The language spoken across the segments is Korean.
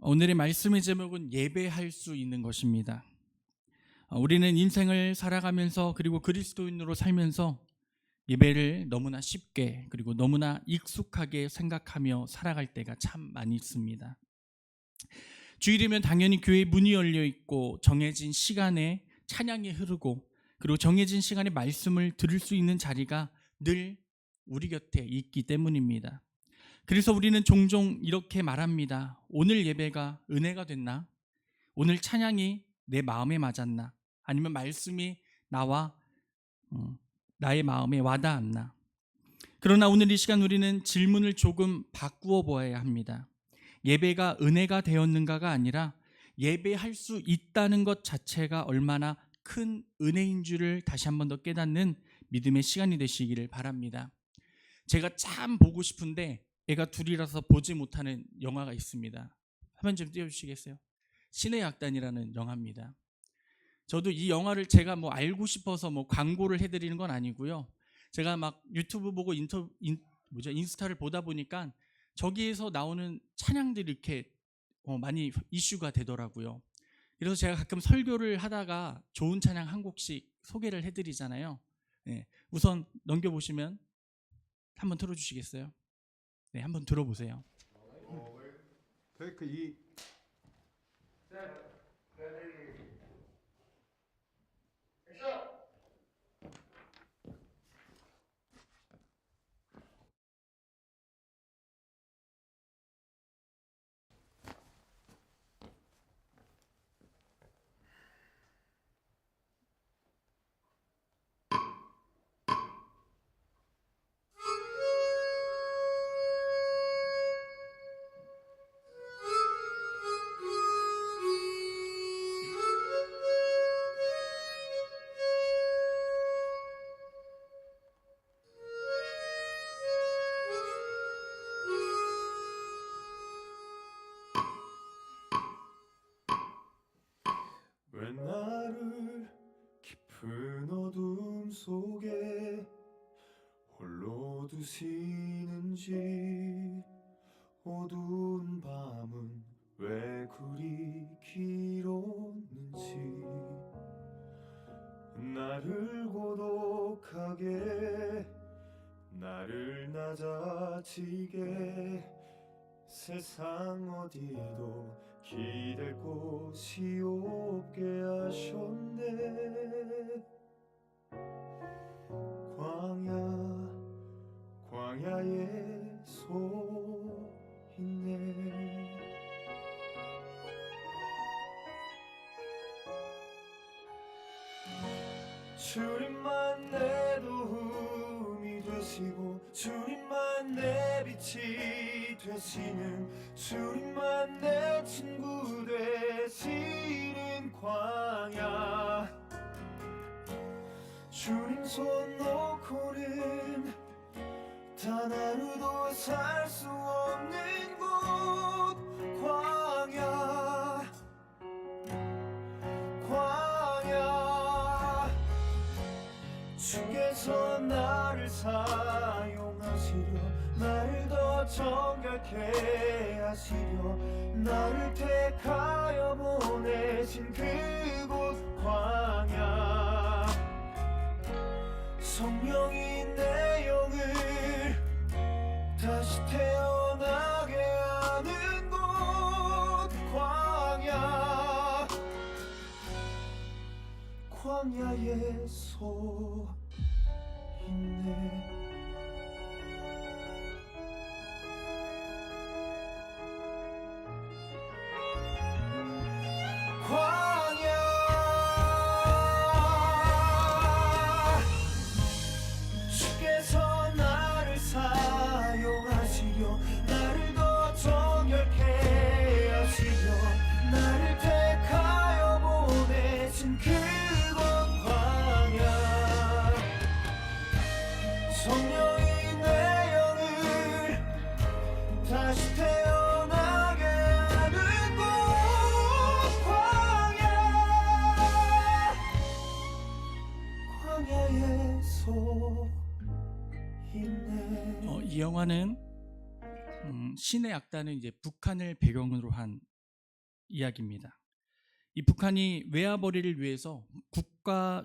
오늘의 말씀의 제목은 예배할 수 있는 것입니다. 우리는 인생을 살아가면서 그리고 그리스도인으로 살면서 예배를 너무나 쉽게 그리고 너무나 익숙하게 생각하며 살아갈 때가 참 많이 있습니다. 주일이면 당연히 교회 문이 열려 있고 정해진 시간에 찬양이 흐르고 그리고 정해진 시간에 말씀을 들을 수 있는 자리가 늘 우리 곁에 있기 때문입니다. 그래서 우리는 종종 이렇게 말합니다. 오늘 예배가 은혜가 됐나? 오늘 찬양이 내 마음에 맞았나? 아니면 말씀이 나와 나의 마음에 와닿았나? 그러나 오늘 이 시간 우리는 질문을 조금 바꾸어 보아야 합니다. 예배가 은혜가 되었는가가 아니라 예배할 수 있다는 것 자체가 얼마나 큰 은혜인 줄을 다시 한 번 더 깨닫는 믿음의 시간이 되시기를 바랍니다. 제가 참 보고 싶은데 애가 둘이라서 보지 못하는 영화가 있습니다. 화면 좀 띄워주시겠어요? 신의 약단이라는 영화입니다. 저도 이 영화를 제가 알고 싶어서 광고를 해드리는 건 아니고요. 제가 막 유튜브 보고 인스타를 보다 보니까 저기에서 나오는 찬양들이 이렇게 많이 이슈가 되더라고요. 그래서 제가 가끔 설교를 하다가 좋은 찬양 한 곡씩 소개를 해드리잖아요. 네, 우선 넘겨보시면 한번 틀어주시겠어요? 네, 한번 들어보세요. 테이크 2. 왜 나를 깊은 어둠 속에 홀로 두시는지, 어두운 밤은 왜 그리 길었는지, 나를 고독하게, 나를 낮아지게, 세상 어디도 기댈 곳이 없게 하셨네. 광야에 서 있네. 주님만 내 도움이 되시고, 주님만 내 빛이 되시는, 주님만 내 친구 되시는 광야. 주님 손 놓고는 단 하루도 살 수 없는 곳, 광야. 주께서 나를 사용하시려, 나를 더 정결케 하시려, 나를 택하여 보내신 그곳 광야. 성령이 내 영을 다시 태어나게 하는 곳, 광야. 광야에 서 있네. 광야. 주께서 나를 사용하시려, 나를 더 정결케 하시려, 나를 택하여 보내신 그곳 광야. 성령이 내 영을 다시 태어나게 하는 곳, 광야. 광야에 서 있네. 이 영화는 신의 약단은 이제 북한을 배경으로 한 이야기입니다. 이 북한이 외화벌이를 위해서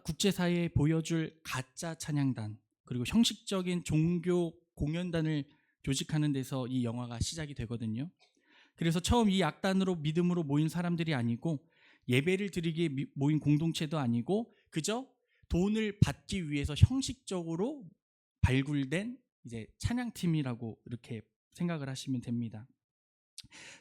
국제사회에 보여줄 가짜 찬양단, 그리고 형식적인 종교 공연단을 조직하는 데서 이 영화가 시작이 되거든요. 그래서 처음 이 악단으로 믿음으로 모인 사람들이 아니고, 예배를 드리기에 모인 공동체도 아니고, 그저 돈을 받기 위해서 형식적으로 발굴된 이제 찬양팀이라고 이렇게 생각을 하시면 됩니다.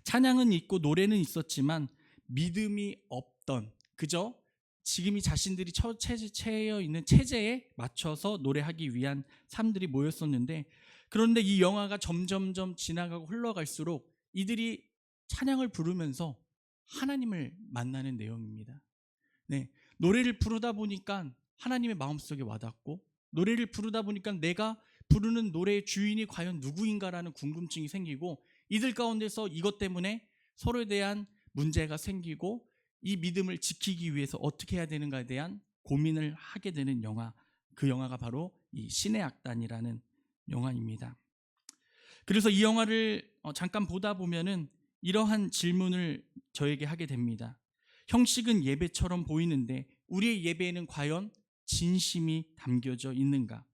찬양은 있고 노래는 있었지만 믿음이 없던, 그저 지금이 자신들이 처해 있는 체제에 맞춰서 노래하기 위한 사람들이 모였었는데, 그런데 이 영화가 점점점 지나가고 흘러갈수록 이들이 찬양을 부르면서 하나님을 만나는 내용입니다. 네, 노래를 부르다 보니까 하나님의 마음속에 와닿고, 노래를 부르다 보니까 내가 부르는 노래의 주인이 과연 누구인가라는 궁금증이 생기고, 이들 가운데서 이것 때문에 서로에 대한 문제가 생기고, 이 믿음을 지키기 위해서 어떻게 해야 되는가에 대한 고민을 하게 되는 영화, 그 영화가 바로 이 신의 악단이라는 영화입니다. 그래서 이 영화를 잠깐 보다 보면은 이러한 질문을 저에게 하게 됩니다. 형식은 예배처럼 보이는데 우리의 예배에는 과연 진심이 담겨져 있는가?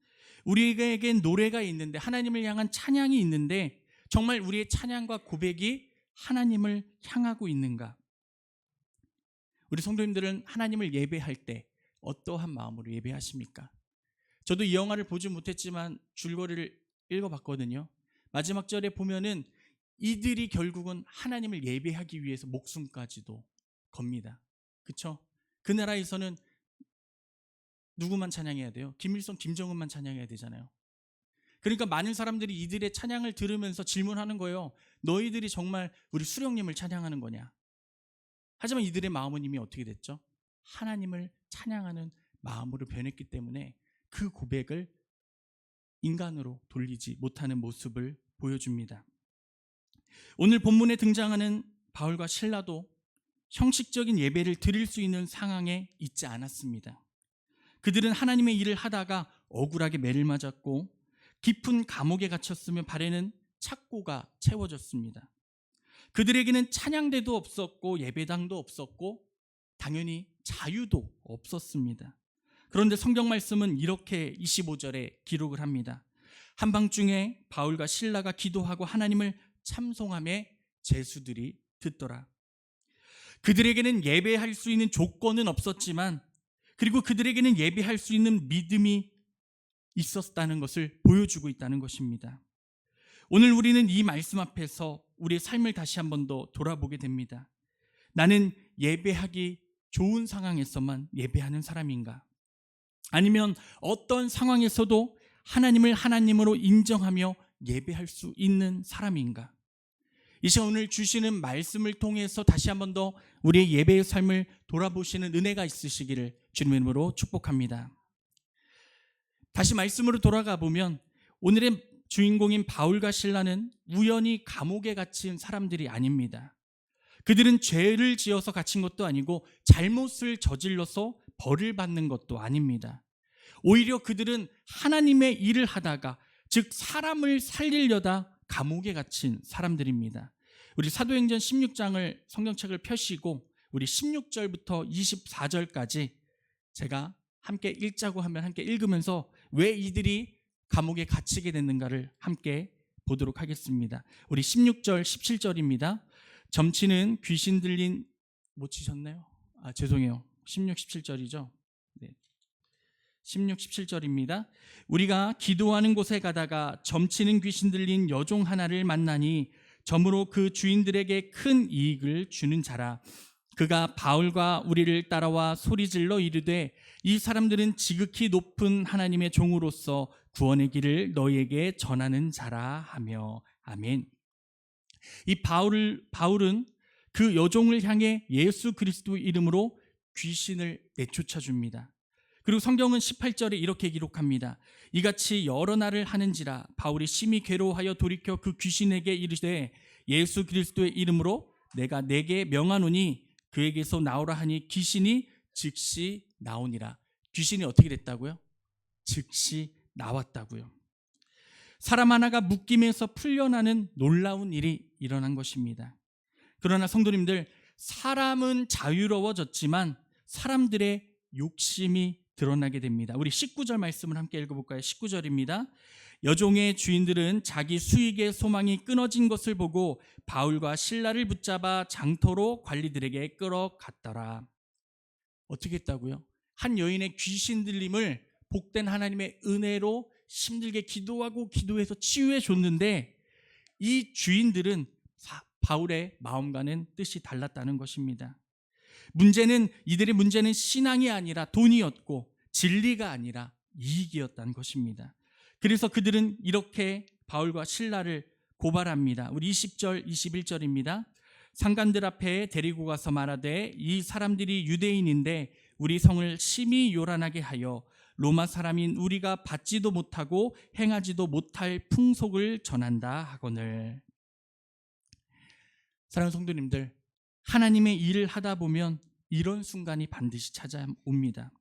우리에겐 노래가 있는데, 하나님을 향한 찬양이 있는데, 정말 우리의 찬양과 고백이 하나님을 향하고 있는가? 우리 성도님들은 하나님을 예배할 때 어떠한 마음으로 예배하십니까? 저도 이 영화를 보지 못했지만 줄거리를 읽어봤거든요. 마지막 절에 보면은 이들이 결국은 하나님을 예배하기 위해서 목숨까지도 겁니다. 그렇죠? 그 나라에서는 누구만 찬양해야 돼요? 김일성, 김정은만 찬양해야 되잖아요. 그러니까 많은 사람들이 이들의 찬양을 들으면서 질문하는 거예요. 너희들이 정말 우리 수령님을 찬양하는 거냐? 하지만 이들의 마음은 이미 어떻게 됐죠? 하나님을 찬양하는 마음으로 변했기 때문에 그 고백을 인간으로 돌리지 못하는 모습을 보여줍니다. 오늘 본문에 등장하는 바울과 실라도 형식적인 예배를 드릴 수 있는 상황에 있지 않았습니다. 그들은 하나님의 일을 하다가 억울하게 매를 맞았고, 깊은 감옥에 갇혔으며 발에는 착고가 채워졌습니다. 그들에게는 찬양대도 없었고 예배당도 없었고 당연히 자유도 없었습니다. 그런데 성경 말씀은 이렇게 25절에 기록을 합니다. 한밤중에 바울과 실라가 기도하고 하나님을 참송하며 제수들이 듣더라. 그들에게는 예배할 수 있는 조건은 없었지만, 그리고 그들에게는 예배할 수 있는 믿음이 있었다는 것을 보여주고 있다는 것입니다. 오늘 우리는 이 말씀 앞에서 우리의 삶을 다시 한 번 더 돌아보게 됩니다. 나는 예배하기 좋은 상황에서만 예배하는 사람인가? 아니면 어떤 상황에서도 하나님을 하나님으로 인정하며 예배할 수 있는 사람인가? 이 시간 오늘 주시는 말씀을 통해서 다시 한 번 더 우리의 예배의 삶을 돌아보시는 은혜가 있으시기를 주님의 이름으로 축복합니다. 다시 말씀으로 돌아가 보면 오늘의 주인공인 바울과 실라는 우연히 감옥에 갇힌 사람들이 아닙니다. 그들은 죄를 지어서 갇힌 것도 아니고 잘못을 저질러서 벌을 받는 것도 아닙니다. 오히려 그들은 하나님의 일을 하다가, 즉 사람을 살리려다 감옥에 갇힌 사람들입니다. 우리 사도행전 16장을 성경책을 펴시고 우리 16절부터 24절까지 제가 함께 읽자고 하면 함께 읽으면서 왜 이들이 감옥에 갇히게 됐는가를 함께 보도록 하겠습니다. 우리 16절 17절입니다. 점치는 귀신 들린, 못 치셨나요? 죄송해요. 16, 17절이죠. 네. 16, 17절입니다. 우리가 기도하는 곳에 가다가 점치는 귀신 들린 여종 하나를 만나니 점으로 그 주인들에게 큰 이익을 주는 자라. 그가 바울과 우리를 따라와 소리질러 이르되 이 사람들은 지극히 높은 하나님의 종으로서 구원의 길을 너희에게 전하는 자라 하며. 아멘. 이 바울은 그 여종을 향해 예수 그리스도 이름으로 귀신을 내쫓아 줍니다. 그리고 성경은 18절에 이렇게 기록합니다. 이같이 여러 날을 하는지라 바울이 심히 괴로워하여 돌이켜 그 귀신에게 이르되 예수 그리스도의 이름으로 내가 내게 명하노니 그에게서 나오라 하니 귀신이 즉시 나오니라. 귀신이 어떻게 됐다고요? 즉시 나왔다고요. 사람 하나가 묶임에서 풀려나는 놀라운 일이 일어난 것입니다. 그러나 성도님들, 사람은 자유로워졌지만 사람들의 욕심이 드러나게 됩니다. 우리 19절 말씀을 함께 읽어볼까요? 19절입니다. 여종의 주인들은 자기 수익의 소망이 끊어진 것을 보고 바울과 실라를 붙잡아 장터로 관리들에게 끌어갔더라. 어떻게 했다고요? 한 여인의 귀신 들림을 복된 하나님의 은혜로 힘들게 기도하고 기도해서 치유해 줬는데 이 주인들은 바울의 마음과는 뜻이 달랐다는 것입니다. 이들의 문제는 신앙이 아니라 돈이었고 진리가 아니라 이익이었다는 것입니다. 그래서 그들은 이렇게 바울과 실라를 고발합니다. 우리 20절, 21절입니다. 상관들 앞에 데리고 가서 말하되 이 사람들이 유대인인데 우리 성을 심히 요란하게 하여 로마 사람인 우리가 받지도 못하고 행하지도 못할 풍속을 전한다 하거늘. 사랑하는 성도님들, 하나님의 일을 하다 보면 이런 순간이 반드시 찾아옵니다.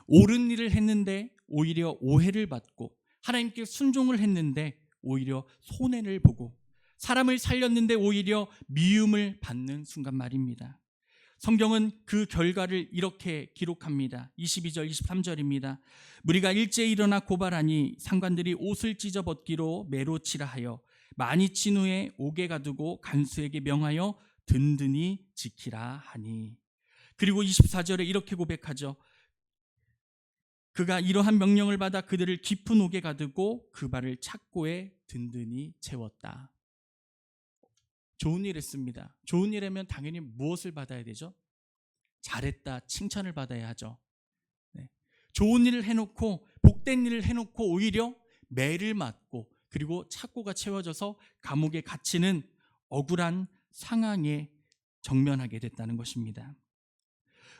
옳은 일을 했는데 오히려 오해를 받고, 하나님께 순종을 했는데 오히려 손해를 보고, 사람을 살렸는데 오히려 미움을 받는 순간 말입니다. 성경은 그 결과를 이렇게 기록합니다. 22절, 23절입니다. 무리가 일제히 일어나 고발하니 상관들이 옷을 찢어 벗기로 매로 치라 하여 많이 친 후에 옥에 가두고 간수에게 명하여 든든히 지키라 하니. 그리고 24절에 이렇게 고백하죠. 그가 이러한 명령을 받아 그들을 깊은 옥에 가두고 그 발을 착고에 든든히 채웠다. 좋은 일 했습니다. 좋은 일 하면 당연히 무엇을 받아야 되죠? 잘했다, 칭찬을 받아야 하죠. 네. 좋은 일을 해놓고, 복된 일을 해놓고 오히려 매를 맞고 그리고 착고가 채워져서 감옥에 갇히는 억울한 상황에直面하게 됐다는 것입니다.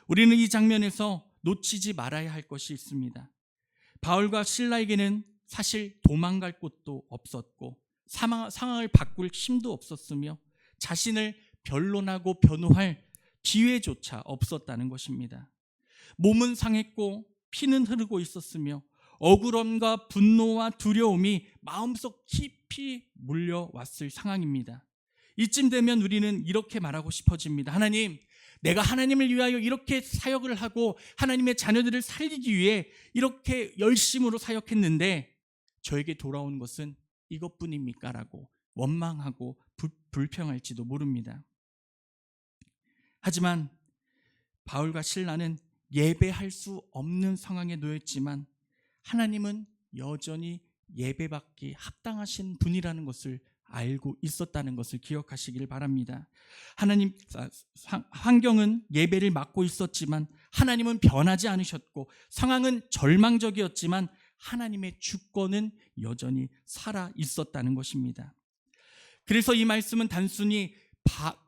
우리는 이 장면에서 놓치지 말아야 할 것이 있습니다. 바울과 실라에게는 사실 도망갈 곳도 없었고 상황을 바꿀 힘도 없었으며 자신을 변론하고 변호할 기회조차 없었다는 것입니다. 몸은 상했고 피는 흐르고 있었으며 억울함과 분노와 두려움이 마음속 깊이 몰려왔을 상황입니다. 이쯤 되면 우리는 이렇게 말하고 싶어집니다. 하나님, 내가 하나님을 위하여 이렇게 사역을 하고 하나님의 자녀들을 살리기 위해 이렇게 열심으로 사역했는데 저에게 돌아온 것은 이것뿐입니까? 라고 원망하고 불평할지도 모릅니다. 하지만 바울과 실라는 예배할 수 없는 상황에 놓였지만 하나님은 여전히 예배받기 합당하신 분이라는 것을 알고 있었다는 것을 기억하시기를 바랍니다. 환경은 예배를 막고 있었지만 하나님은 변하지 않으셨고 상황은 절망적이었지만 하나님의 주권은 여전히 살아 있었다는 것입니다. 그래서 이 말씀은 단순히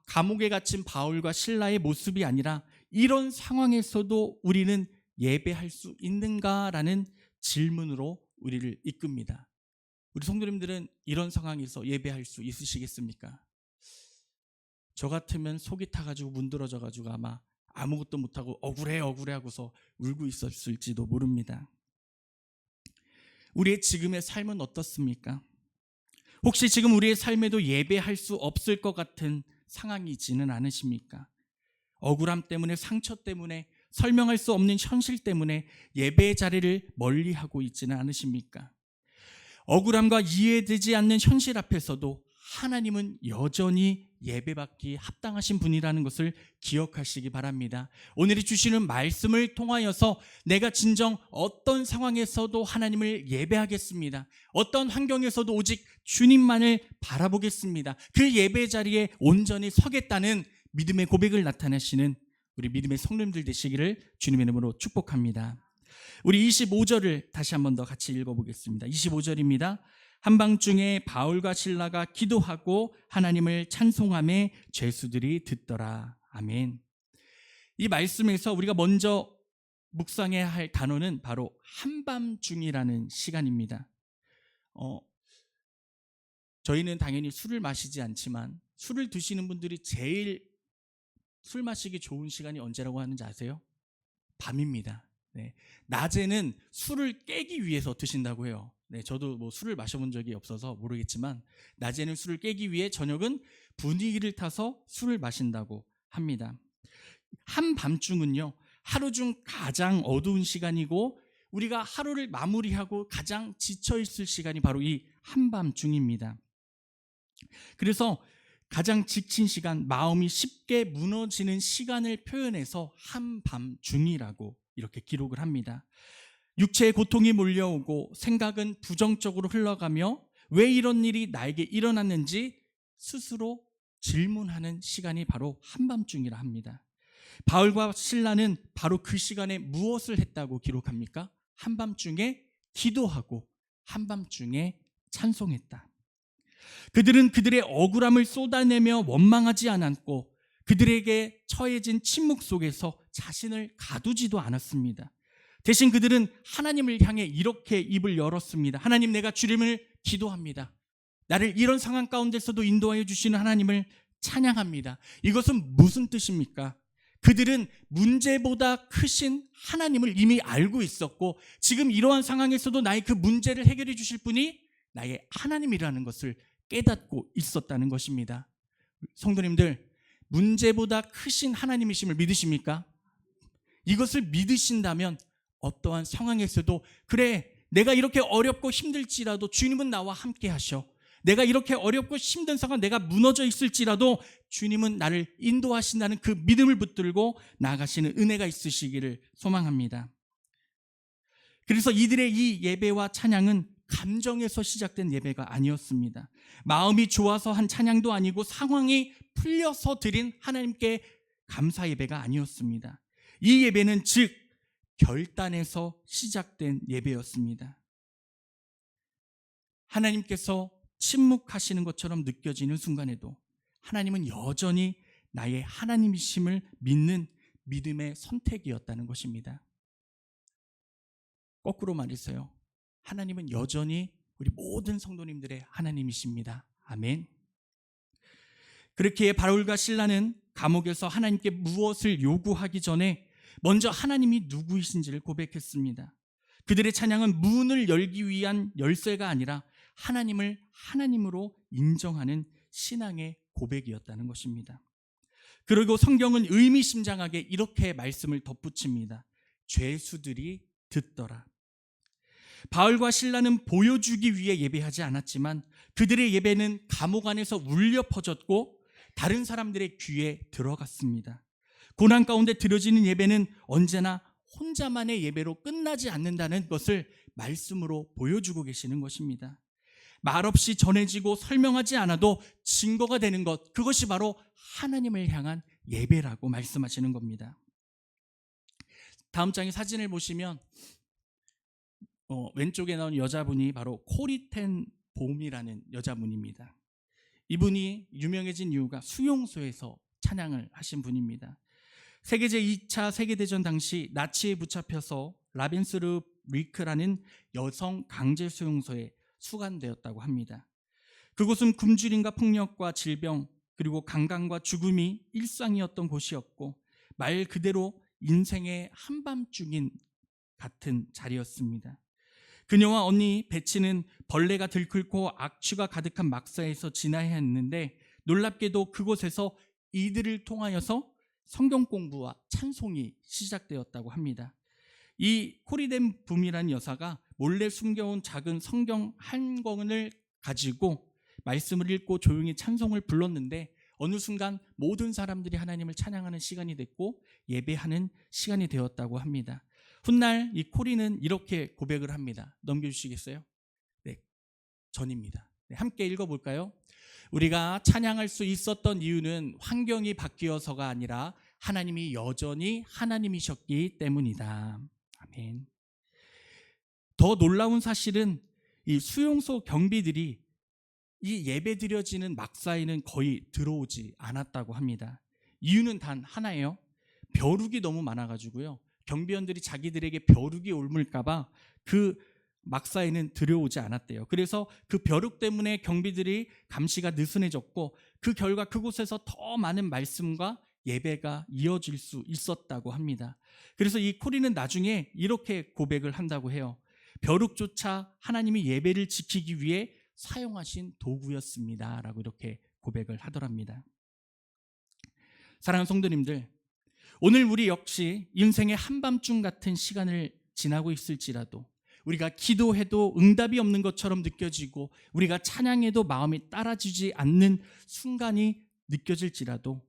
감옥에 갇힌 바울과 실라의 모습이 아니라 이런 상황에서도 우리는 예배할 수 있는가라는 질문으로 우리를 이끕니다. 우리 성도님들은 이런 상황에서 예배할 수 있으시겠습니까? 저 같으면 속이 타가지고 문드러져가지고 아마 아무것도 못하고 억울해 하고서 울고 있었을지도 모릅니다. 우리의 지금의 삶은 어떻습니까? 혹시 지금 우리의 삶에도 예배할 수 없을 것 같은 상황이지는 않으십니까? 억울함 때문에, 상처 때문에, 설명할 수 없는 현실 때문에 예배의 자리를 멀리하고 있지는 않으십니까? 억울함과 이해되지 않는 현실 앞에서도 하나님은 여전히 예배받기 합당하신 분이라는 것을 기억하시기 바랍니다. 오늘 주시는 말씀을 통하여서 내가 진정 어떤 상황에서도 하나님을 예배하겠습니다. 어떤 환경에서도 오직 주님만을 바라보겠습니다. 그 예배 자리에 온전히 서겠다는 믿음의 고백을 나타내시는 우리 믿음의 성도님들 되시기를 주님의 이름으로 축복합니다. 우리 25절을 다시 한 번 더 같이 읽어보겠습니다. 25절입니다. 한밤중에 바울과 실라가 기도하고 하나님을 찬송하며 죄수들이 듣더라. 아멘. 이 말씀에서 우리가 먼저 묵상해야 할 단어는 바로 한밤중이라는 시간입니다. 저희는 당연히 술을 마시지 않지만 술을 드시는 분들이 제일 술 마시기 좋은 시간이 언제라고 하는지 아세요? 밤입니다. 네. 낮에는 술을 깨기 위해서 드신다고 해요. 네, 저도 뭐 술을 마셔본 적이 없어서 모르겠지만 낮에는 술을 깨기 위해 저녁은 분위기를 타서 술을 마신다고 합니다. 한밤중은요, 하루 중 가장 어두운 시간이고 우리가 하루를 마무리하고 가장 지쳐 있을 시간이 바로 이 한밤중입니다. 그래서 가장 지친 시간, 마음이 쉽게 무너지는 시간을 표현해서 한밤중이라고 이렇게 기록을 합니다. 육체의 고통이 몰려오고 생각은 부정적으로 흘러가며 왜 이런 일이 나에게 일어났는지 스스로 질문하는 시간이 바로 한밤중이라 합니다. 바울과 실라는 바로 그 시간에 무엇을 했다고 기록합니까? 한밤중에 기도하고 한밤중에 찬송했다. 그들은 그들의 억울함을 쏟아내며 원망하지 않았고 그들에게 처해진 침묵 속에서 자신을 가두지도 않았습니다. 대신 그들은 하나님을 향해 이렇게 입을 열었습니다. 하나님, 내가 주님을 기도합니다. 나를 이런 상황 가운데서도 인도하여 주시는 하나님을 찬양합니다. 이것은 무슨 뜻입니까? 그들은 문제보다 크신 하나님을 이미 알고 있었고 지금 이러한 상황에서도 나의 그 문제를 해결해 주실 분이 나의 하나님이라는 것을 깨닫고 있었다는 것입니다. 성도님들, 문제보다 크신 하나님이심을 믿으십니까? 이것을 믿으신다면 어떠한 상황에서도 그래, 내가 이렇게 어렵고 힘들지라도 주님은 나와 함께 하셔. 내가 이렇게 어렵고 힘든 상황, 내가 무너져 있을지라도 주님은 나를 인도하신다는 그 믿음을 붙들고 나아가시는 은혜가 있으시기를 소망합니다. 그래서 이들의 이 예배와 찬양은 감정에서 시작된 예배가 아니었습니다. 마음이 좋아서 한 찬양도 아니고 상황이 풀려서 드린 하나님께 감사 예배가 아니었습니다. 이 예배는 즉 결단에서 시작된 예배였습니다. 하나님께서 침묵하시는 것처럼 느껴지는 순간에도 하나님은 여전히 나의 하나님이심을 믿는 믿음의 선택이었다는 것입니다. 거꾸로 말해서요, 하나님은 여전히 우리 모든 성도님들의 하나님이십니다. 아멘. 그렇기에 바울과 실라는 감옥에서 하나님께 무엇을 요구하기 전에 먼저 하나님이 누구이신지를 고백했습니다. 그들의 찬양은 문을 열기 위한 열쇠가 아니라 하나님을 하나님으로 인정하는 신앙의 고백이었다는 것입니다. 그리고 성경은 의미심장하게 이렇게 말씀을 덧붙입니다. 죄수들이 듣더라. 바울과 실라는 보여주기 위해 예배하지 않았지만 그들의 예배는 감옥 안에서 울려 퍼졌고 다른 사람들의 귀에 들어갔습니다. 고난 가운데 드려지는 예배는 언제나 혼자만의 예배로 끝나지 않는다는 것을 말씀으로 보여주고 계시는 것입니다. 말없이 전해지고 설명하지 않아도 증거가 되는 것, 그것이 바로 하나님을 향한 예배라고 말씀하시는 겁니다. 다음 장의 사진을 보시면 왼쪽에 나온 여자분이 바로 코리텐 봄이라는 여자분입니다. 이분이 유명해진 이유가 수용소에서 찬양을 하신 분입니다. 세계제 2차 세계대전 당시 나치에 붙잡혀서 라벤스르리크라는 여성 강제 수용소에 수감되었다고 합니다. 그곳은 굶주림과 폭력과 질병 그리고 강간과 죽음이 일상이었던 곳이었고 말 그대로 인생의 한밤중인 같은 자리였습니다. 그녀와 언니 베치는 벌레가 들끓고 악취가 가득한 막사에서 지나야 했는데 놀랍게도 그곳에서 이들을 통하여서 성경 공부와 찬송이 시작되었다고 합니다. 이 코리덴 붐이라는 여사가 몰래 숨겨온 작은 성경 한 권을 가지고 말씀을 읽고 조용히 찬송을 불렀는데 어느 순간 모든 사람들이 하나님을 찬양하는 시간이 됐고 예배하는 시간이 되었다고 합니다. 훗날 이 코리는 이렇게 고백을 합니다. 넘겨주시겠어요? 네, 전입니다. 네, 함께 읽어볼까요? 우리가 찬양할 수 있었던 이유는 환경이 바뀌어서가 아니라 하나님이 여전히 하나님이셨기 때문이다. 아멘. 더 놀라운 사실은 이 수용소 경비들이 이 예배 드려지는 막사에는 거의 들어오지 않았다고 합니다. 이유는 단 하나예요. 벼룩이 너무 많아가지고요. 경비원들이 자기들에게 벼룩이 옮을까봐 그 막사에는 들여오지 않았대요. 그래서 그 벼룩 때문에 경비들이 감시가 느슨해졌고 그 결과 그곳에서 더 많은 말씀과 예배가 이어질 수 있었다고 합니다. 그래서 이 코리는 나중에 이렇게 고백을 한다고 해요. 벼룩조차 하나님이 예배를 지키기 위해 사용하신 도구였습니다 라고 이렇게 고백을 하더랍니다. 사랑하는 성도님들, 오늘 우리 역시 인생의 한밤중 같은 시간을 지나고 있을지라도 우리가 기도해도 응답이 없는 것처럼 느껴지고 우리가 찬양해도 마음이 따라주지 않는 순간이 느껴질지라도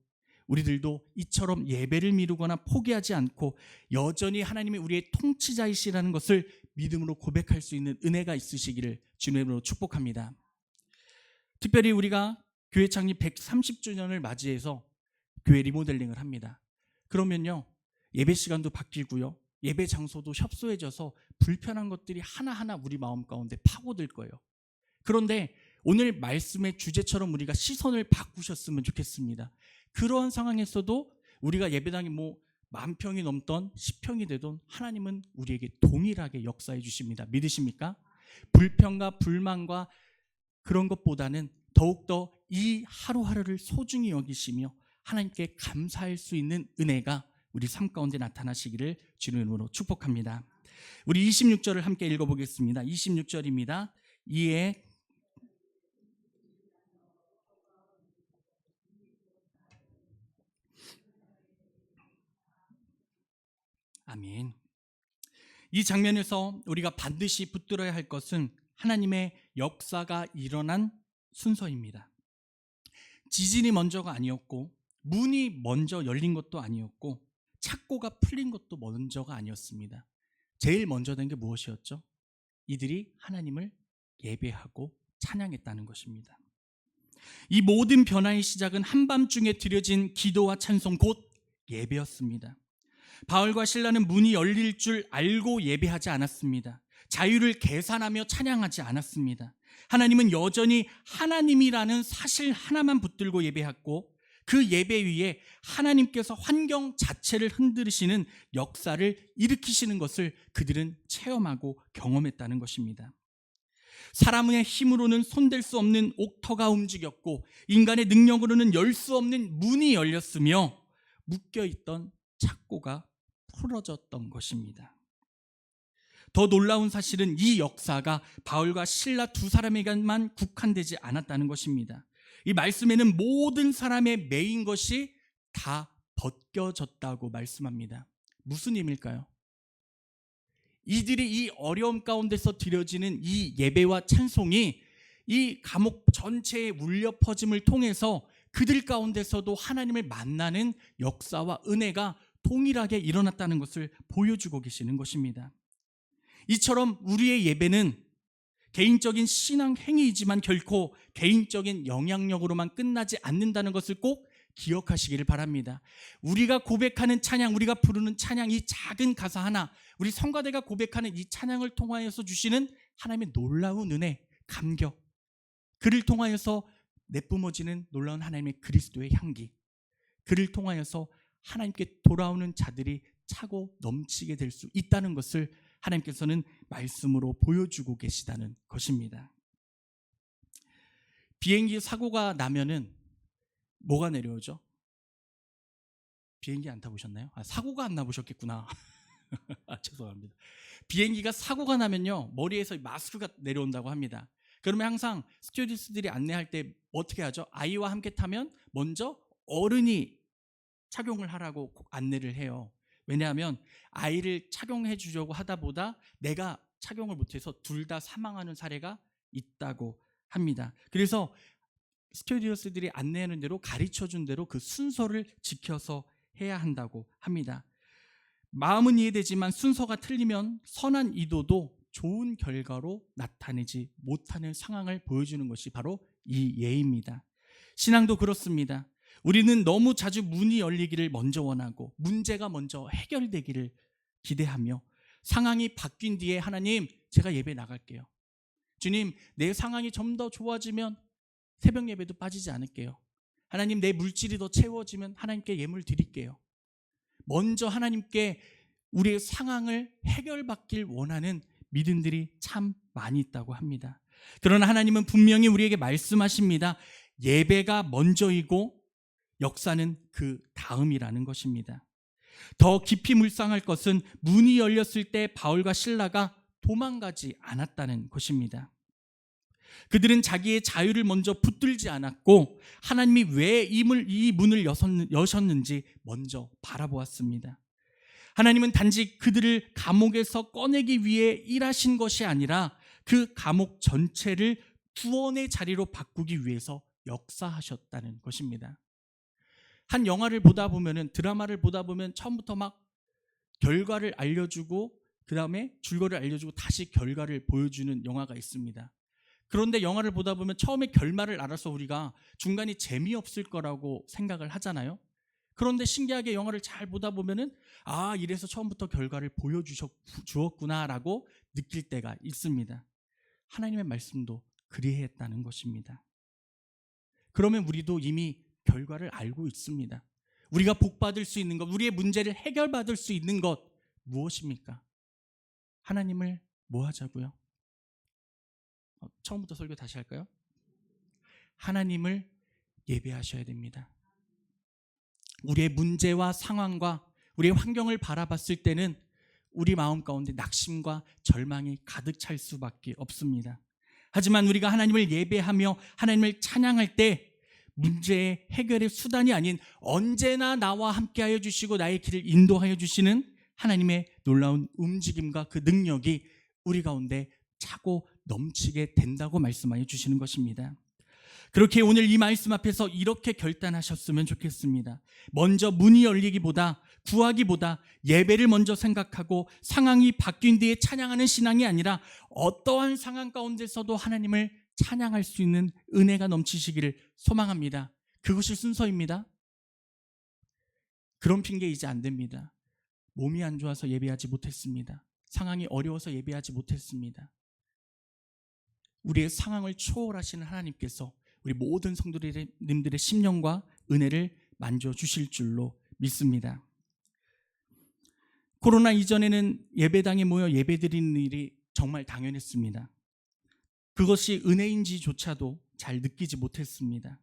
우리들도 이처럼 예배를 미루거나 포기하지 않고 여전히 하나님이 우리의 통치자이시라는 것을 믿음으로 고백할 수 있는 은혜가 있으시기를 주님으로 축복합니다. 특별히 우리가 교회 창립 130주년을 맞이해서 교회 리모델링을 합니다. 그러면요, 예배 시간도 바뀌고요, 예배 장소도 협소해져서 불편한 것들이 하나하나 우리 마음 가운데 파고들 거예요. 그런데 오늘 말씀의 주제처럼 우리가 시선을 바꾸셨으면 좋겠습니다. 그러한 상황에서도 우리가 예배당이 10,000평이 넘던 10평이 되던 하나님은 우리에게 동일하게 역사해 주십니다. 믿으십니까? 불평과 불만과 그런 것보다는 더욱더 이 하루하루를 소중히 여기시며 하나님께 감사할 수 있는 은혜가 우리 삶 가운데 나타나시기를 주님의 이름으로 축복합니다. 우리 26절을 함께 읽어보겠습니다. 26절입니다. 이에 아멘. 이 장면에서 우리가 반드시 붙들어야 할 것은 하나님의 역사가 일어난 순서입니다. 지진이 먼저가 아니었고 문이 먼저 열린 것도 아니었고 착고가 풀린 것도 먼저가 아니었습니다. 제일 먼저 된 게 무엇이었죠? 이들이 하나님을 예배하고 찬양했다는 것입니다. 이 모든 변화의 시작은 한밤중에 드려진 기도와 찬송 곧 예배였습니다. 바울과 실라는 문이 열릴 줄 알고 예배하지 않았습니다. 자유를 계산하며 찬양하지 않았습니다. 하나님은 여전히 하나님이라는 사실 하나만 붙들고 예배했고 그 예배 위에 하나님께서 환경 자체를 흔들으시는 역사를 일으키시는 것을 그들은 체험하고 경험했다는 것입니다. 사람의 힘으로는 손댈 수 없는 옥터가 움직였고 인간의 능력으로는 열 수 없는 문이 열렸으며 묶여있던 착고가 풀어졌던 것입니다. 더 놀라운 사실은 이 역사가 바울과 실라 두 사람에게만 국한되지 않았다는 것입니다. 이 말씀에는 모든 사람의 매인 것이 다 벗겨졌다고 말씀합니다. 무슨 의미일까요? 이들이 이 어려움 가운데서 드려지는 이 예배와 찬송이 이 감옥 전체에 울려 퍼짐을 통해서 그들 가운데서도 하나님을 만나는 역사와 은혜가 동일하게 일어났다는 것을 보여주고 계시는 것입니다. 이처럼 우리의 예배는 개인적인 신앙 행위이지만 결코 개인적인 영향력으로만 끝나지 않는다는 것을 꼭 기억하시기를 바랍니다. 우리가 고백하는 찬양, 우리가 부르는 찬양, 이 작은 가사 하나, 우리 성가대가 고백하는 이 찬양을 통하여서 주시는 하나님의 놀라운 은혜, 감격, 그를 통하여서 내뿜어지는 놀라운 하나님의 그리스도의 향기, 그를 통하여서 하나님께 돌아오는 자들이 차고 넘치게 될 수 있다는 것을 하나님께서는 말씀으로 보여주고 계시다는 것입니다. 비행기 사고가 나면은 뭐가 내려오죠? 비행기 안 타보셨나요? 사고가 안 나보셨겠구나. 죄송합니다. 비행기가 사고가 나면요, 머리에서 마스크가 내려온다고 합니다. 그러면 항상 스튜어디스들이 안내할 때 어떻게 하죠? 아이와 함께 타면 먼저 어른이 착용을 하라고 안내를 해요. 왜냐하면 아이를 착용해 주려고 하다 보다 내가 착용을 못해서 둘 다 사망하는 사례가 있다고 합니다. 그래서 스튜어디스들이 안내하는 대로, 가르쳐준 대로 그 순서를 지켜서 해야 한다고 합니다. 마음은 이해되지만 순서가 틀리면 선한 의도도 좋은 결과로 나타내지 못하는 상황을 보여주는 것이 바로 이 예입니다. 신앙도 그렇습니다. 우리는 너무 자주 문이 열리기를 먼저 원하고 문제가 먼저 해결되기를 기대하며 상황이 바뀐 뒤에 하나님, 제가 예배 나갈게요. 주님, 내 상황이 좀 더 좋아지면 새벽 예배도 빠지지 않을게요. 하나님, 내 물질이 더 채워지면 하나님께 예물 드릴게요. 먼저 하나님께 우리의 상황을 해결받길 원하는 믿음들이 참 많이 있다고 합니다. 그러나 하나님은 분명히 우리에게 말씀하십니다. 예배가 먼저이고 역사는 그 다음이라는 것입니다. 더 깊이 묵상할 것은 문이 열렸을 때 바울과 실라가 도망가지 않았다는 것입니다. 그들은 자기의 자유를 먼저 붙들지 않았고 하나님이 왜 이 문을 여셨는지 먼저 바라보았습니다. 하나님은 단지 그들을 감옥에서 꺼내기 위해 일하신 것이 아니라 그 감옥 전체를 구원의 자리로 바꾸기 위해서 역사하셨다는 것입니다. 한 영화를 보다 보면은, 드라마를 보다 보면 처음부터 막 결과를 알려주고 그 다음에 줄거리를 알려주고 다시 결과를 보여주는 영화가 있습니다. 그런데 영화를 보다 보면 처음에 결말을 알아서 우리가 중간이 재미없을 거라고 생각을 하잖아요. 그런데 신기하게 영화를 잘 보다 보면은 이래서 처음부터 결과를 보여주었구나라고 느낄 때가 있습니다. 하나님의 말씀도 그리했다는 것입니다. 그러면 우리도 이미 결과를 알고 있습니다. 우리가 복받을 수 있는 것, 우리의 문제를 해결받을 수 있는 것 무엇입니까? 하나님을 뭐 하자고요? 처음부터 설교 다시 할까요? 하나님을 예배하셔야 됩니다. 우리의 문제와 상황과 우리의 환경을 바라봤을 때는 우리 마음 가운데 낙심과 절망이 가득 찰 수밖에 없습니다. 하지만 우리가 하나님을 예배하며 하나님을 찬양할 때 문제의 해결의 수단이 아닌 언제나 나와 함께하여 주시고 나의 길을 인도하여 주시는 하나님의 놀라운 움직임과 그 능력이 우리 가운데 차고 넘치게 된다고 말씀하여 주시는 것입니다. 그렇게 오늘 이 말씀 앞에서 이렇게 결단하셨으면 좋겠습니다. 먼저 문이 열리기보다, 구하기보다 예배를 먼저 생각하고 상황이 바뀐 뒤에 찬양하는 신앙이 아니라 어떠한 상황 가운데서도 하나님을 찬양할 수 있는 은혜가 넘치시기를 소망합니다. 그것이 순서입니다. 그런 핑계 이제 안 됩니다. 몸이 안 좋아서 예배하지 못했습니다. 상황이 어려워서 예배하지 못했습니다. 우리의 상황을 초월하시는 하나님께서 우리 모든 성도님들의 심령과 은혜를 만져주실 줄로 믿습니다. 코로나 이전에는 예배당에 모여 예배드리는 일이 정말 당연했습니다. 그것이 은혜인지조차도 잘 느끼지 못했습니다.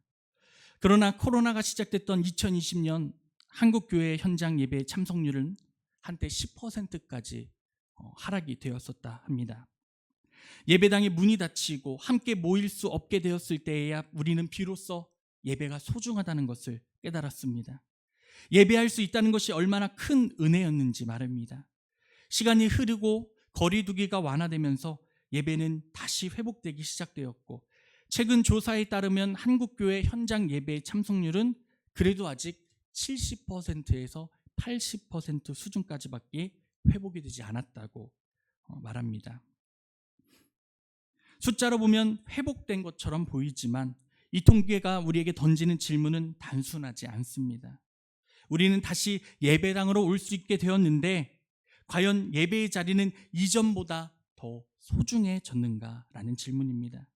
그러나 코로나가 시작됐던 2020년 한국교회 현장 예배 참석률은 한때 10%까지 하락이 되었었다 합니다. 예배당의 문이 닫히고 함께 모일 수 없게 되었을 때에야 우리는 비로소 예배가 소중하다는 것을 깨달았습니다. 예배할 수 있다는 것이 얼마나 큰 은혜였는지 말입니다. 시간이 흐르고 거리두기가 완화되면서 예배는 다시 회복되기 시작되었고, 최근 조사에 따르면 한국교회 현장 예배 참석률은 그래도 아직 70%에서 80% 수준까지밖에 회복이 되지 않았다고 말합니다. 숫자로 보면 회복된 것처럼 보이지만 이 통계가 우리에게 던지는 질문은 단순하지 않습니다. 우리는 다시 예배당으로 올 수 있게 되었는데 과연 예배의 자리는 이전보다 더 소중해졌는가라는 질문입니다.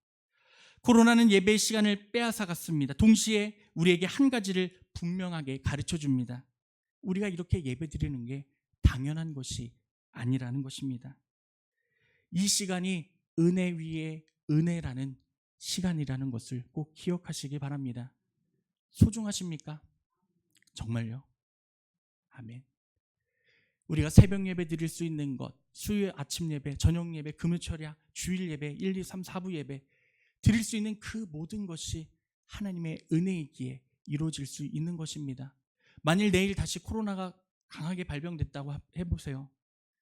코로나는 예배의 시간을 빼앗아갔습니다. 동시에 우리에게 한 가지를 분명하게 가르쳐줍니다. 우리가 이렇게 예배드리는 게 당연한 것이 아니라는 것입니다. 이 시간이 은혜 위에 은혜라는 시간이라는 것을 꼭 기억하시기 바랍니다. 소중하십니까? 정말요? 아멘. 우리가 새벽 예배 드릴 수 있는 것, 수요일 아침 예배, 저녁 예배, 금요 철야, 주일 예배, 1, 2, 3, 4부 예배 드릴 수 있는 그 모든 것이 하나님의 은혜이기에 이루어질 수 있는 것입니다. 만일 내일 다시 코로나가 강하게 발병됐다고 해보세요.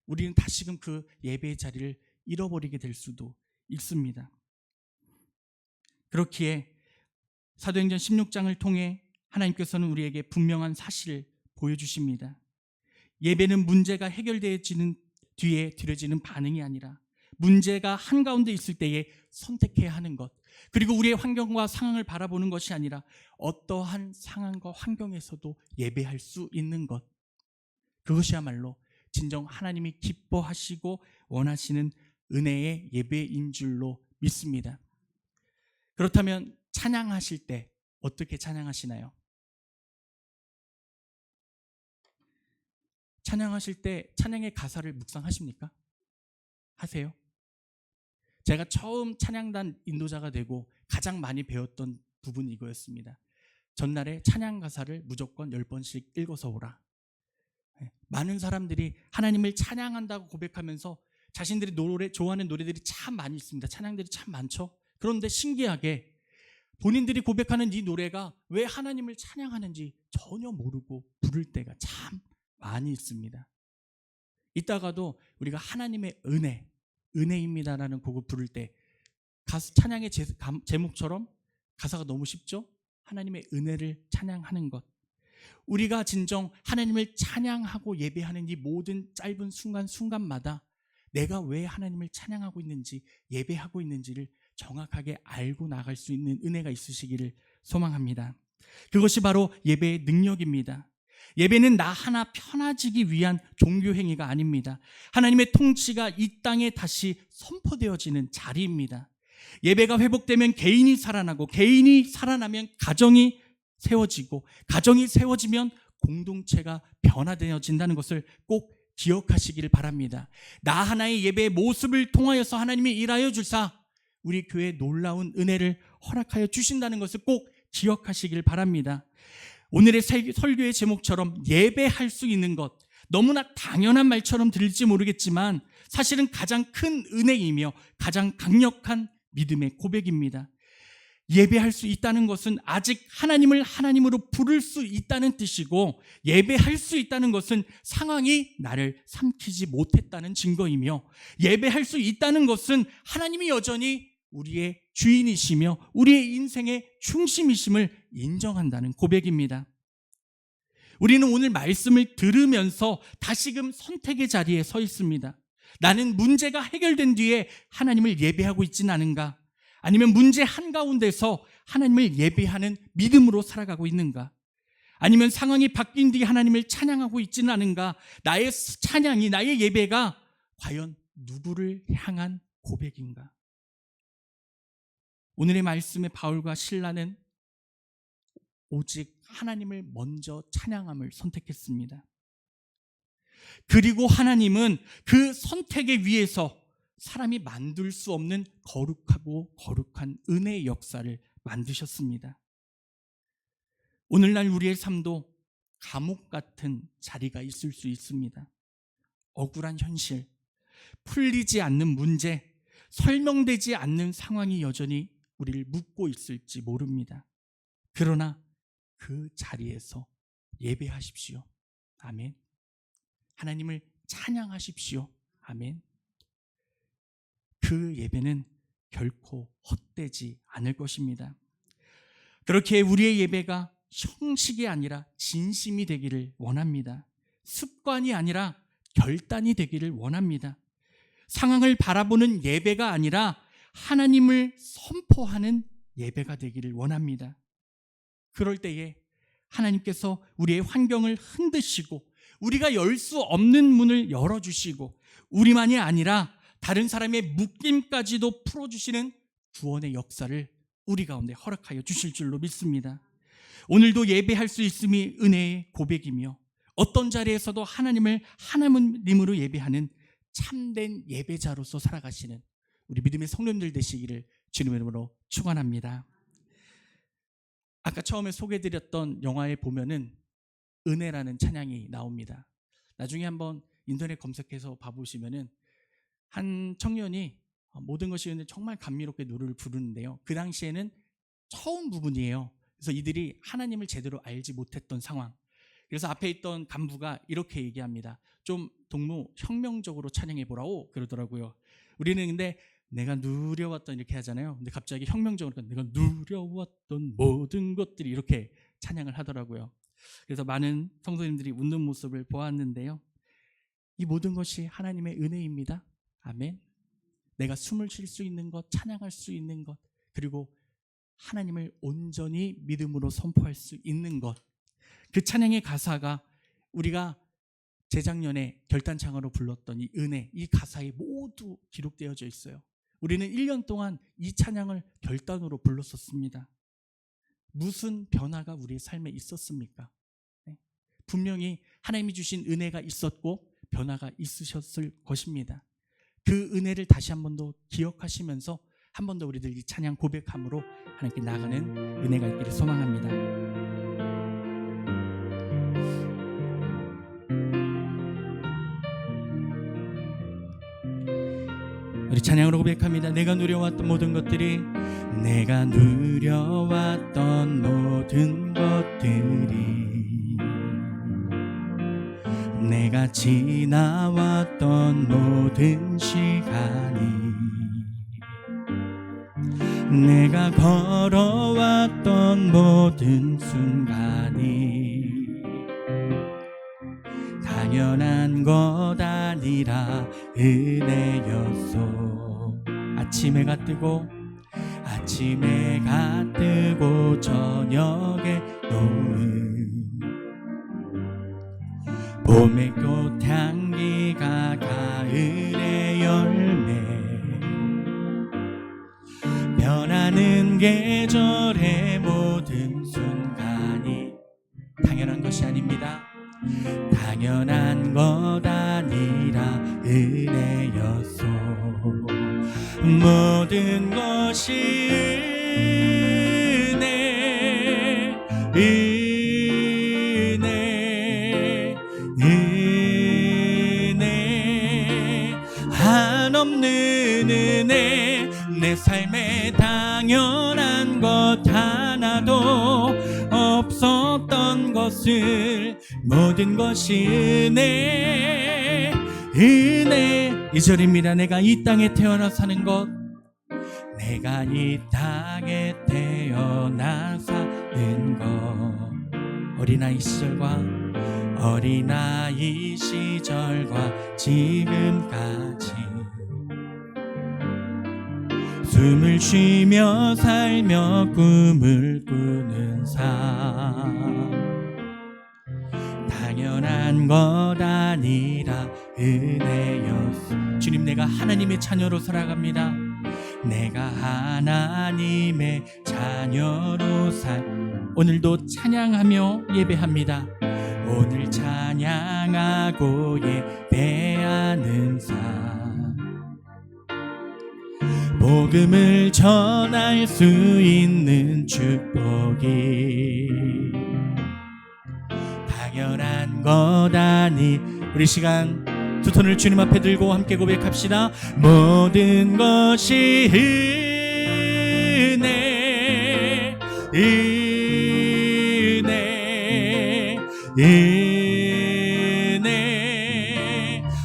우리는 다시금 그 예배의 자리를 잃어버리게 될 수도 있습니다. 그렇기에 사도행전 16장을 통해 하나님께서는 우리에게 분명한 사실을 보여주십니다. 예배는 문제가 해결되어지는 뒤에 드려지는 반응이 아니라 문제가 한가운데 있을 때에 선택해야 하는 것, 그리고 우리의 환경과 상황을 바라보는 것이 아니라 어떠한 상황과 환경에서도 예배할 수 있는 것, 그것이야말로 진정 하나님이 기뻐하시고 원하시는 은혜의 예배인 줄로 믿습니다. 그렇다면 찬양하실 때 어떻게 찬양하시나요? 찬양하실 때 찬양의 가사를 묵상하십니까? 하세요? 제가 처음 찬양단 인도자가 되고 가장 많이 배웠던 부분이 이거였습니다. 전날에 찬양 가사를 무조건 10번씩 읽어서 오라. 많은 사람들이 하나님을 찬양한다고 고백하면서 자신들이 좋아하는 노래들이 참 많이 있습니다. 찬양들이 참 많죠. 그런데 신기하게 본인들이 고백하는 이 노래가 왜 하나님을 찬양하는지 전혀 모르고 부를 때가 참 많이 있습니다. 이따가도 우리가 하나님의 은혜입니다라는 곡을 부를 때 가수 찬양의 제목처럼 가사가 너무 쉽죠? 하나님의 은혜를 찬양하는 것. 우리가 진정 하나님을 찬양하고 예배하는 이 모든 짧은 순간마다 내가 왜 하나님을 찬양하고 있는지, 예배하고 있는지를 정확하게 알고 나갈 수 있는 은혜가 있으시기를 소망합니다. 그것이 바로 예배의 능력입니다. 예배는 나 하나 편해지기 위한 종교 행위가 아닙니다. 하나님의 통치가 이 땅에 다시 선포되어지는 자리입니다. 예배가 회복되면 개인이 살아나고, 개인이 살아나면 가정이 세워지고, 가정이 세워지면 공동체가 변화되어진다는 것을 꼭 기억하시기를 바랍니다. 나 하나의 예배의 모습을 통하여서 하나님이 일하여 주사 우리 교회에 놀라운 은혜를 허락하여 주신다는 것을 꼭 기억하시길 바랍니다. 오늘의 설교의 제목처럼 예배할 수 있는 것, 너무나 당연한 말처럼 들릴지 모르겠지만 사실은 가장 큰 은혜이며 가장 강력한 믿음의 고백입니다. 예배할 수 있다는 것은 아직 하나님을 하나님으로 부를 수 있다는 뜻이고, 예배할 수 있다는 것은 상황이 나를 삼키지 못했다는 증거이며, 예배할 수 있다는 것은 하나님이 여전히 우리의 주인이시며 우리의 인생의 중심이심을 인정한다는 고백입니다. 우리는 오늘 말씀을 들으면서 다시금 선택의 자리에 서 있습니다. 나는 문제가 해결된 뒤에 하나님을 예배하고 있지는 않은가? 아니면 문제 한가운데서 하나님을 예배하는 믿음으로 살아가고 있는가? 아니면 상황이 바뀐 뒤에 하나님을 찬양하고 있지는 않은가? 나의 찬양이, 나의 예배가 과연 누구를 향한 고백인가? 오늘의 말씀의 바울과 실라는 오직 하나님을 먼저 찬양함을 선택했습니다. 그리고 하나님은 그 선택에 위해서 사람이 만들 수 없는 거룩하고 거룩한 은혜의 역사를 만드셨습니다. 오늘날 우리의 삶도 감옥 같은 자리가 있을 수 있습니다. 억울한 현실, 풀리지 않는 문제, 설명되지 않는 상황이 여전히 우리를 묶고 있을지 모릅니다. 그러나 그 자리에서 예배하십시오. 아멘. 하나님을 찬양하십시오. 아멘. 그 예배는 결코 헛되지 않을 것입니다. 그렇게 우리의 예배가 형식이 아니라 진심이 되기를 원합니다. 습관이 아니라 결단이 되기를 원합니다. 상황을 바라보는 예배가 아니라 하나님을 선포하는 예배가 되기를 원합니다. 그럴 때에 하나님께서 우리의 환경을 흔드시고 우리가 열 수 없는 문을 열어주시고 우리만이 아니라 다른 사람의 묶임까지도 풀어주시는 구원의 역사를 우리 가운데 허락하여 주실 줄로 믿습니다. 오늘도 예배할 수 있음이 은혜의 고백이며 어떤 자리에서도 하나님을 하나님으로 예배하는 참된 예배자로서 살아가시는 우리 믿음의 성도님들 되시기를 주님의 이름으로 축원합니다. 아까 처음에 소개해드렸던 영화에 보면은 은혜라는 찬양이 나옵니다. 나중에 한번 인터넷 검색해서 봐보시면은 한 청년이 모든 것이 은혜 정말 감미롭게 노래를 부르는데요. 그 당시에는 처음 부분이에요. 그래서 이들이 하나님을 제대로 알지 못했던 상황. 그래서 앞에 있던 간부가 이렇게 얘기합니다. 좀 동무 혁명적으로 찬양해보라고 그러더라고요. 우리는 근데 내가 누려왔던 이렇게 하잖아요. 근데 갑자기 혁명적으로 내가 누려왔던 모든 것들이 이렇게 찬양을 하더라고요. 그래서 많은 성도님들이 웃는 모습을 보았는데요. 이 모든 것이 하나님의 은혜입니다. 아멘. 내가 숨을 쉴 수 있는 것, 찬양할 수 있는 것, 그리고 하나님을 온전히 믿음으로 선포할 수 있는 것. 그 찬양의 가사가 우리가 재작년에 결단창으로 불렀던 이 은혜, 이 가사에 모두 기록되어져 있어요. 우리는 1년 동안 이 찬양을 결단으로 불렀었습니다. 무슨 변화가 우리의 삶에 있었습니까? 분명히 하나님이 주신 은혜가 있었고 변화가 있으셨을 것입니다. 그 은혜를 다시 한 번 더 기억하시면서 한 번 더 우리들 이 찬양 고백함으로 하나님께 나가는 은혜가 있기를 소망합니다. 우리 찬양으로 고백합니다. 내가 누려왔던 모든 것들이, 내가 누려왔던 모든 것들이, 내가 지나왔던 모든 시간이, 내가 걸어왔던 모든 순간이 당연한 것 아니라 은혜였소. 아침 해가 뜨고 저녁에 노을, 봄의 꽃향기가 가을의 열매, 변하는 계절의 모든 순간이 당연한 것이 아닙니다. 당연한 것 아니라 은혜였소. 모든 것이 은혜, 한없는 은혜. 내 삶에 당연한 것 하나도 없었던 것을, 모든 것이 은혜. 2절입니다. 내가 이 땅에 태어나 사는 것, 내가 이 땅에 태어나 사는 것, 어린아이 시절과 지금까지 숨을 쉬며 살며 꿈을 꾸는 삶, 당연한 것 아니라 은혜였소. 주님, 내가 하나님의 자녀로 살아갑니다. 내가 하나님의 자녀로 오늘도 찬양하며 예배합니다. 오늘 찬양하고 예배하는 삶, 복음을 전할 수 있는 축복이 당연한 것 아니. 우리 시간 두 손을 주님 앞에 들고 함께 고백합시다. 모든 것이 은혜,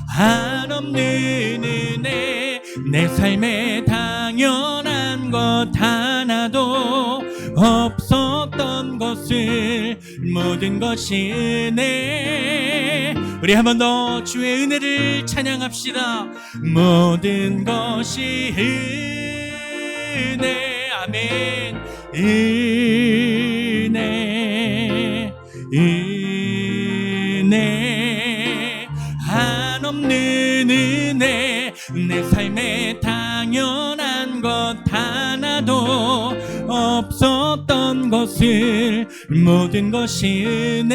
한없는 은혜. 내 삶에 당연한 것 하나도 없었던 것을, 모든 것이 은혜. 우리 한 번 더 주의 은혜를 찬양합시다. 모든 것이 은혜. 아멘. 은혜, 한없는 은혜. 내 삶에 당연한 것 하나도 없었던 것을, 모든 것이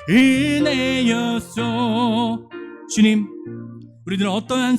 은혜였소. 주님, 우리들은 어떠한